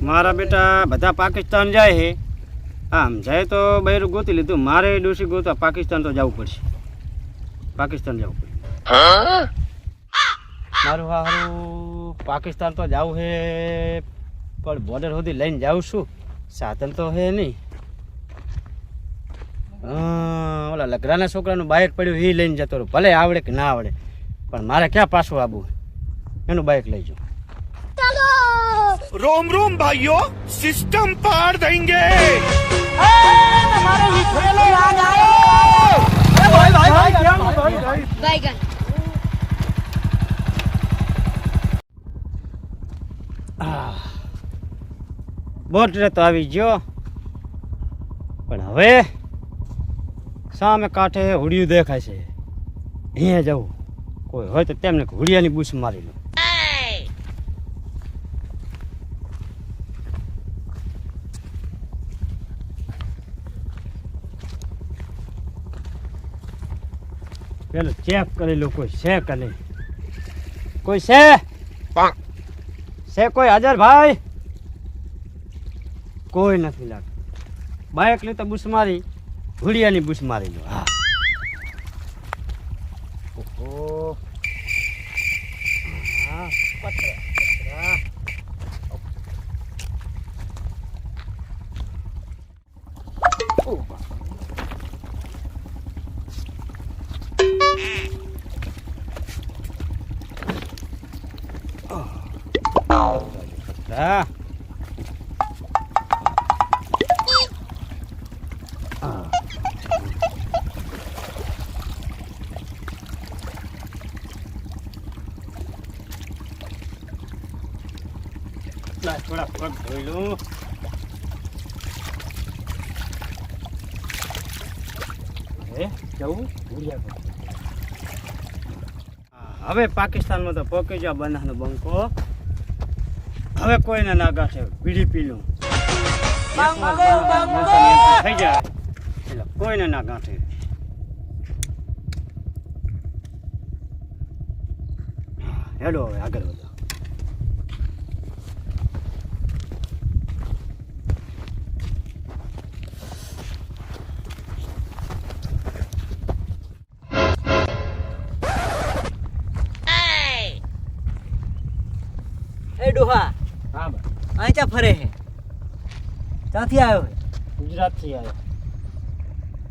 મારા બેટા બધા પાકિસ્તાન જાય છે. આમ જાય તો બૈરું ગોતી લીધું. મારે ડોશી ગોતવા પાકિસ્તાન તો જવું પડશે. પાકિસ્તાન જવું પડશે. મારું હારું પાકિસ્તાન તો જવું છે, પણ બોર્ડર સુધી લઈને જાઉં છું. સાધન તો છે નહીં. ઓલા લગરાના છોકરાનું બાઇક પડ્યું એ લઈને જતો રહું. ભલે આવડે કે ના આવડે, પણ મારે ક્યાં પાછું આવવું? એનું બાઇક લઈ જાઉં. रोम रोम भाइयों, सिस्टम पार देंगे। બોર્ડર તો આવી ગયો, પણ હવે સામે કાંઠે હુડિયું દેખાય છે. અહીંયા જવું. કોઈ હોય તો તેમને હુડિયાની બૂસ મારી લો. પેલો ચેક કરી લો કોઈ છે કે નહીં. કોઈ છે? છે કોઈ હાજર ભાઈ? કોઈ નથી લાગતું. બાઇક લે તો બુશ મારી, ઘોડિયાની બુશ મારી લો. હા. ઓહો. હા, પતરા. પતરા. થોડા પગ ધોઈ લઉં. હવે પાકિસ્તાનમાં તો પોકી જાવ બનાસનો બંકો. હવે કોઈને ના ગાંઠે બીડી પી લઉં. થઈ જાય એટલે કોઈને ના ગાંઠે. હેલો હવે આગળ વધો. ડોહા, હા ભાઈ. અહીં ચા ફરે હે? ક્યાંથી આવ્યો હે? ગુજરાતથી આવ્યો.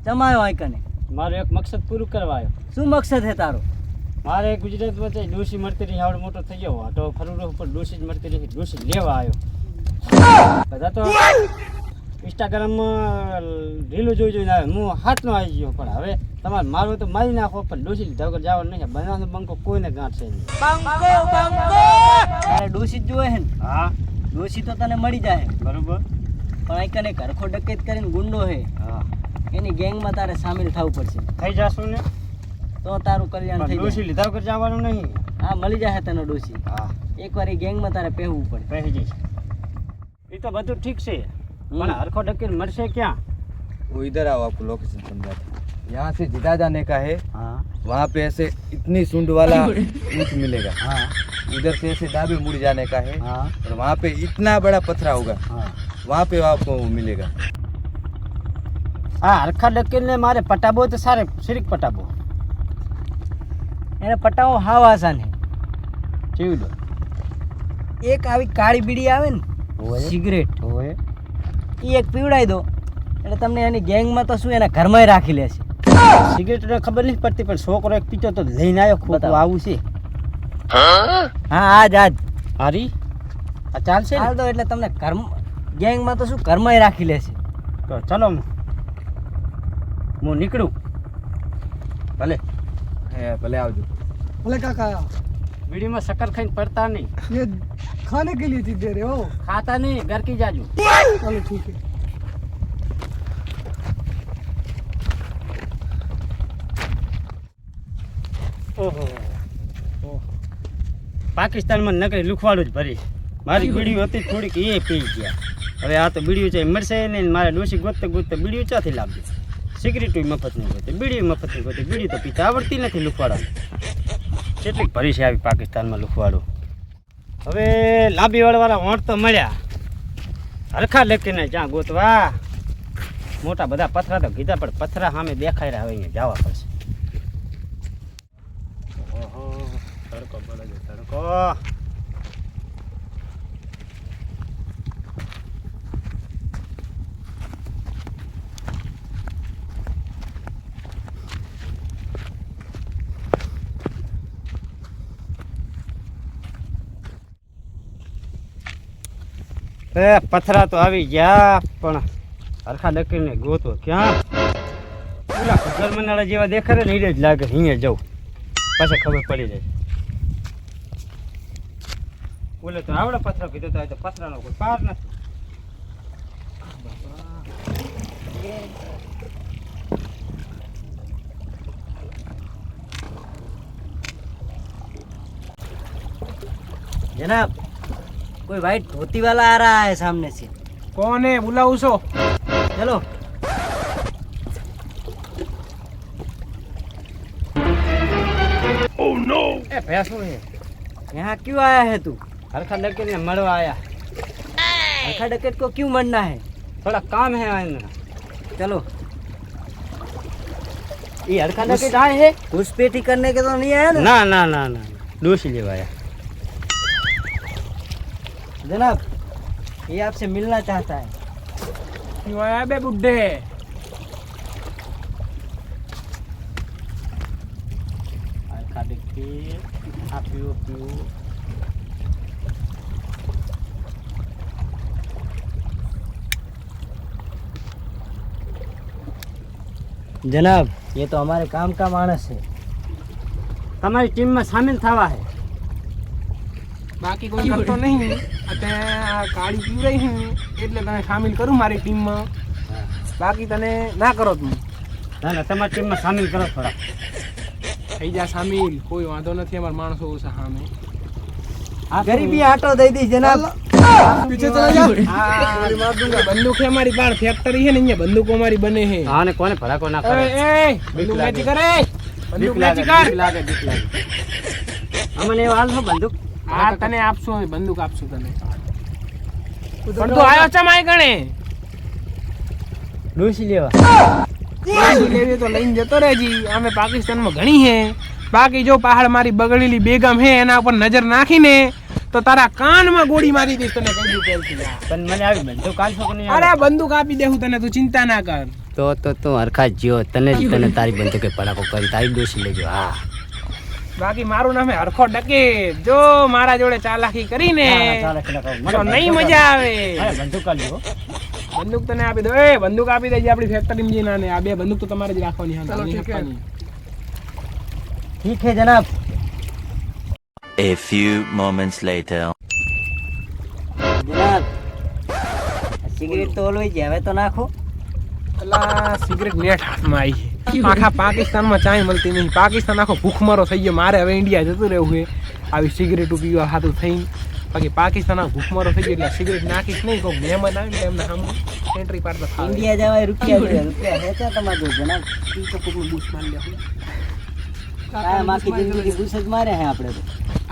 ચમાયો અહીં કને? મારો એક મકસદ પૂરું કરવા આવ્યો. શું મકસદ હે તારો? મારે ગુજરાતમાં તો ડોશી મળતી રહી. આવડો મોટો થઈ ગયો તો ફરું રહું, પણ ડોશી જ મળતી રહી. ડોશી લેવા આવ્યો. બધા તો ઇન્સ્ટાગ્રામમાં રીલો જોઈને આવે. હું હાથનો આવી ગયો, પણ હવે તમારે મારું તો મારી નાખો, પણ ડોશી લીધા વગર જવાનું નહીં. બનાસનો બંકો કોઈને ગાંઠશે નહીં. તારે ડોસી જ જોવે હે ને? હા, ડોસી તો તને મળી જાય, બરોબર. પણ અહીં કને ઘરખો ડકેત કરીને ગુંડો હે, હા, એની ગેંગમાં તારે સામેલ થવું પડશે. થઈ જશું ને તો તારું કલ્યાણ થઈ ડોશી જાય. લીધા વગર જવાનું નહીં. હા, મળી જાય તને ડોસી. હા, એકવાર એ ગેંગમાં તારે પહેવું પડે. પહેરી જઈશ. એ તો બધું ઠીક છે, પણ હરખો ડકેત મળશે ક્યાં? वो इधर आओ, आपको लोकेशन समझाता हूँ। यहाँ से जिदा जाने का है, हाँ, वहाँ पे ऐसे इतनी सूंड वाला ऊँट मिलेगा। हाँ, उधर से ऐसे दाबे मुड़ जाने का है, हाँ, और वहाँ पे इतना बड़ा पथरा होगा, हाँ. वहाँ पे आपको वो मिलेगा। હા, હરખા ડકેતને મારે પટાબો તો સારે શરીક પટાબો. એને પટાવો હાવ આસાન હે. ચીવડો એક આવી કાળી બીડી આવે ને, હોય. સિગરેટ, હોય. એ એક પીવડાવી દો એટલે તમને એની ગેંગમાં તો શું એના ઘરમાં રાખી લેશે. સિગરેટ ખબર નહીં પડતી, પણ છોકરો એક પીતો તો લઈને આવ્યો. ખૂબ બતાવો. આવું છે. હા, આજ હારી આ ચાલશે ને? હાલ દો એટલે તમને ઘર ગેંગમાં તો શું ઘરમાં રાખી લેશે. તો ચલો હું નીકળું. भले भले आओ जो। बोले काका, बीड़ी में शक्कर खाई पड़ता नहीं, ये खाने के लिए चीज दे रहे हो? खाता नहीं, घर की जाजू. चलो ठीक है. ઓહો, પાકિસ્તાનમાં નકરી લુખવાડું જ ભરી. મારી બીડીઓ હતી થોડીક, એ પી ગયા. હવે આ તો બીડીઓ છે મળશે નહીં. મારે ડોશી ગોતતે ગોતતે બીડીઓ ચાથી લાવવી. સિગરેટ મફત નહીં ગોતે, બીડી મફત નહીં ગોતે. બીડી તો પીતા આવડતી નથી લુખવાડા. કેટલીક ભરી છે આવી પાકિસ્તાનમાં લુખવાડું. હવે લાંબી વાળવાળા વોટ તો મળ્યા, હરખા લખીને જ્યાં ગોતવા મોટા બધા પથરા તો કીધા પણ પથરા સામે દેખાઈ રહ્યા હોય અહીંયા જવા પડશે. ઓહો તડકો પડે છે તડકો. પથરા તો આવી ગયા પણ હરખા લકીને ગોતો ક્યાં પેલા ઘર મનાળા જેવા દેખાડે ને એ જ લાગે અહીંયા જવું પાછા ખબર પડી જાય. બોલે તો આવડે પથરા કીધું તો પથરાનો કોઈ પાર નથી. जनाब कोई वाइट धोती वाला आ रहा है सामने से. कौन है बुलाओ सो. चलो. Oh no! એ ભેંસું છે यहाँ क्यों आया है तू? હરખા લકીને મળવા આયા. हरखा डकैत को क्यों मरना है? થોડા કામ હે આના. चलो. એ હરખા લકીને આયા હે घुसपैठी करने के तो नहीं आया ना? ના ના ના ના ડોસી લેવા આયા. जनाब ये आपसे मिलना चाहता है. क्यों आया बे बुड्ढे. હરખા લકી આ પીવો પીવો. जनाब ये तो हमारे काम का मानस है. તમારી ટીમમાં સામેલ થવા હે. બાકી કોઈ કરતો નહીં. અત્યારે કાળી પીવડાઈ છે એટલે તને સામેલ કરું મારી ટીમમાં. બાકી તને ના કરો તું. ના ના તમારી ટીમમાં સામેલ કરો થોડા. થઈ જા સામેલ. કોઈ વાંધો નથી. અમારા માણસો ઓછા સામે. गरीबी आटो दे दी जनाब. पीछे चला जा. गोली मार दूंगा. बंदूक है हमारी पास. फैक्ट्री है नहीं है. बंदूक हमारी बने हैं. હા ને કોને ભડાકો ના કરે. ए बंदूक लागे। लेती करे. બીક बंदूक લાગે लेती कर. બીક લાગે બીક લાગે. અમને એવા હાલ છો બંદૂક. આ તને આપશું અમે બંદૂક આપશું તને. પણ તું આયો છે માય ગણે. ડોસી લેવા. પાછી લેવી તો લઈને જતો રહેજી. અમે પાકિસ્તાનમાં ઘણી હે. બાકી જો પહાડ મારી બગડેલી બેગમ હે એના ઉપર નજર નાખીને તો તારા કાનમાં ગોળી મારી દઈશ તને કહી દઉં પહેલથી. પણ મને આવી બંદૂક આલશો કે નહીં અરે બંદૂક આપી દેવું તને. તું ચિંતા ના કર. તો તું હરખા જ્યો તને જ તને તારી બંદૂકે પડાકો કરી તારી ડોસી લેજો. હા બાકી મારું નામ હે હરખો ડકેત. જો મારા જોડે ચાલાકી કરીને તો નહીં મજા આવે. બંદૂક આલજો. બંદૂક તને આપી દો. એ બંદૂક આપી દેજે આપણી ફેક્ટરીમાં જઈને. આને આ બે બંદૂક તો તમારે જ રાખવાની. હા નહીં આપવાની. ठीक है जनाब. A few moments later. जनाब सिगरेट तो ઓલવી જ હવે તો નાખો. અલા સિગરેટ નેટ હાથમાં આવી છે. આખા પાકિસ્તાનમાં ચાય મળતી નહીં. પાકિસ્તાન આખો ભૂખમરો થઈ ગયો. મારે હવે ઇન્ડિયા જતું રહેવું છે આવી સિગરેટો પીવા હાથું થઈને. બાકી પાકિસ્તાન આ ભૂખમરો થઈ ગયો એટલે સિગરેટ નાખીશ નહીં. કોઈ મહેમાન આવે ને એમને સામે એન્ટ્રી પાડતા થાય. इंडिया જવાય રૂપિયા જોઈએ. રૂપિયા હે છે તમારે જો જનાબ. ઈ તો કોકનું બૂસ મારી લે. કાયમ આખી જિંદગી બૂસ જ મારે હે આપણે તો.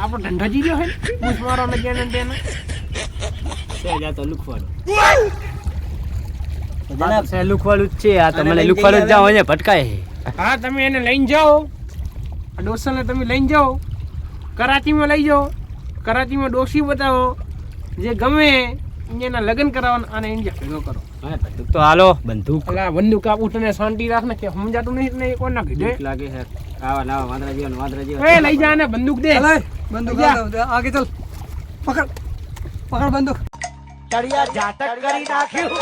આપણો ધંધો જીર્યો હે ને બૂસ મારો ને ત્યાં ને તેને. સહેજ આ તો લુખવાડું. તો જનાબ સહેજ લુખવાડું જ છે. આ તો આને મને લઈને લુખવાડું જ જઈએ જાઓ અહીંયા ભટકાય છે. હા તમે એને લઈને જાઓ. આ ડોસરને તમે લઈને જાઓ. કરાચીમાં લઈ જાઓ. કરાચીમાં ડોસી બતાવો. જે ગમે એના લગ્ન કરાવવાના અને ઇન્ડિયા ભેગો કરો. હા, બંદૂક તો હાલો બંદૂક. અલા બંદૂક આપું તને શાંતિ રાખ ને કે સમજાતું નહીં ને કોણ ના કીધું. બીક લાગે છે આવા નવા વાંદરા જેવા એ લઈ જા ને બંદૂક દે. બંદૂક આગે ચલ. પકડ પકડ બંદૂક. તળિયા ઝાટક કરી નાખ્યું.